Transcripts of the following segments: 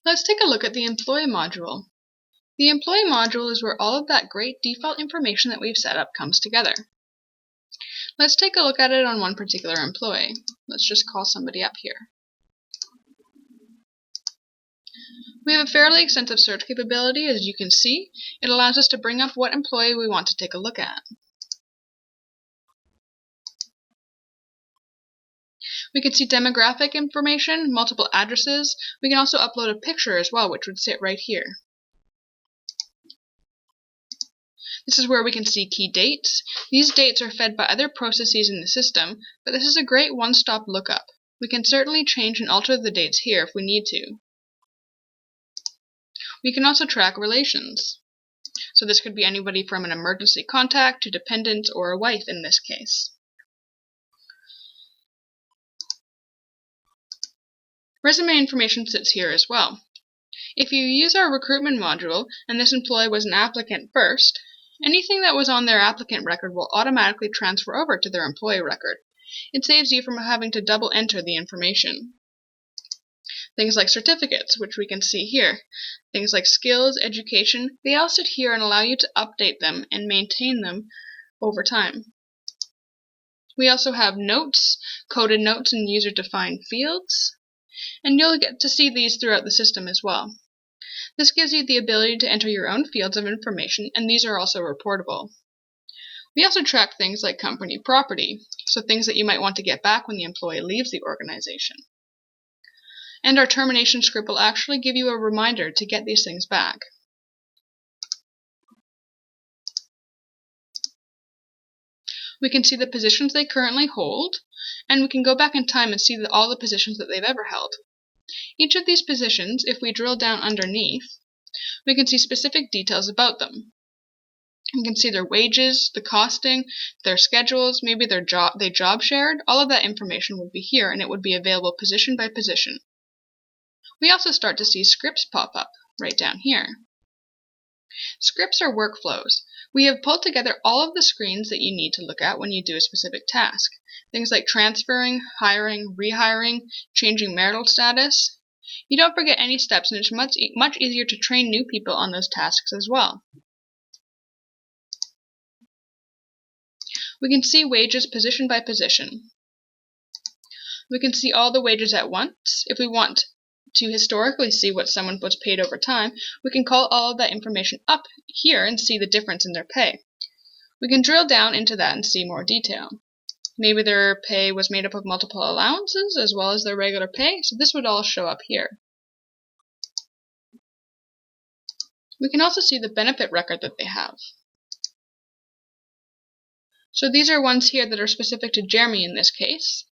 Let's take a look at the Employee module. The Employee module is where all of that great default information that we've set up comes together. Let's take a look at it on one particular employee. Let's just call somebody up here. We have a fairly extensive search capability, as you can see. It allows us to bring up what employee we want to take a look at. We can see demographic information, multiple addresses. We can also upload a picture as well, which would sit right here. This is where we can see key dates. These dates are fed by other processes in the system, but this is a great one-stop lookup. We can certainly change and alter the dates here if we need to. We can also track relations. So this could be anybody from an emergency contact to dependents or a wife in this case. Resume information sits here as well. If you use our recruitment module and this employee was an applicant first, anything that was on their applicant record will automatically transfer over to their employee record. It saves you from having to double enter the information. Things like certificates, which we can see here. Things like skills, education, they all sit here and allow you to update them and maintain them over time. We also have notes, coded notes and user-defined fields, and you'll get to see these throughout the system as well. This gives you the ability to enter your own fields of information, and these are also reportable. We also track things like company property, so things that you might want to get back when the employee leaves the organization. And our termination script will actually give you a reminder to get these things back. We can see the positions they currently hold, and we can go back in time and see all the positions that they've ever held. Each of these positions, if we drill down underneath, we can see specific details about them. We can see their wages, the costing, their schedules, maybe they job shared. All of that information would be here, and it would be available position by position. We also start to see scripts pop up right down here. Scripts are workflows. We have pulled together all of the screens that you need to look at when you do a specific task. Things like transferring, hiring, rehiring, changing marital status. You don't forget any steps, and it's much easier to train new people on those tasks as well. We can see wages position by position. We can see all the wages at once. If we want to historically see what someone was paid over time, we can call all of that information up here and see the difference in their pay. We can drill down into that and see more detail. Maybe their pay was made up of multiple allowances as well as their regular pay, so this would all show up here. We can also see the benefit record that they have. So these are ones here that are specific to Jeremy in this case.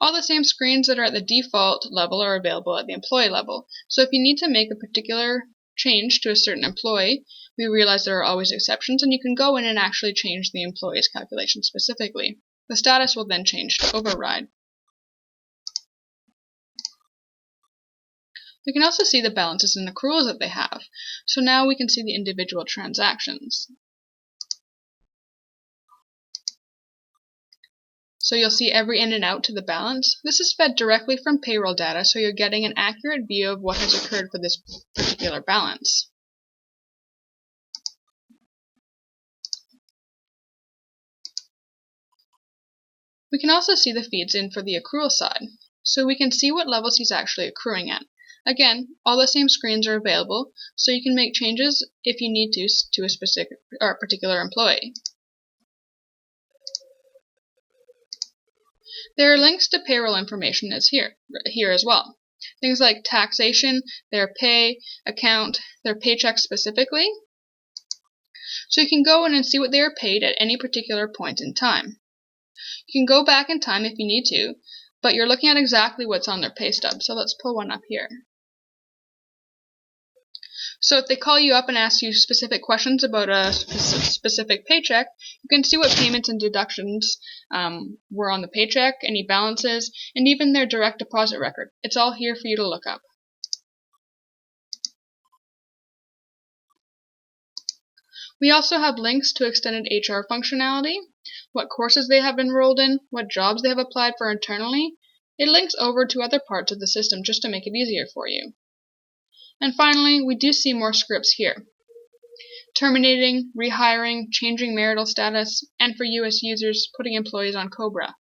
All the same screens that are at the default level are available at the employee level. So if you need to make a particular change to a certain employee, we realize there are always exceptions, and you can go in and actually change the employee's calculation specifically. The status will then change to override. We can also see the balances and accruals that they have. So now we can see the individual transactions. So you'll see every in and out to the balance. This is fed directly from payroll data, so you're getting an accurate view of what has occurred for this particular balance. We can also see the feeds in for the accrual side, so we can see what levels he's actually accruing at. Again, all the same screens are available, so you can make changes if you need to a specific or particular employee. There are links to payroll information here as well. Things like taxation, their pay, account, their paycheck specifically. So you can go in and see what they are paid at any particular point in time. You can go back in time if you need to, but you're looking at exactly what's on their pay stub. So let's pull one up here. So if they call you up and ask you specific questions about a specific paycheck, you can see what payments and deductions were on the paycheck, any balances, and even their direct deposit record. It's all here for you to look up. We also have links to extended HR functionality, what courses they have enrolled in, what jobs they have applied for internally. It links over to other parts of the system just to make it easier for you. And finally, we do see more scripts here. Terminating, rehiring, changing marital status, and for US users, putting employees on COBRA.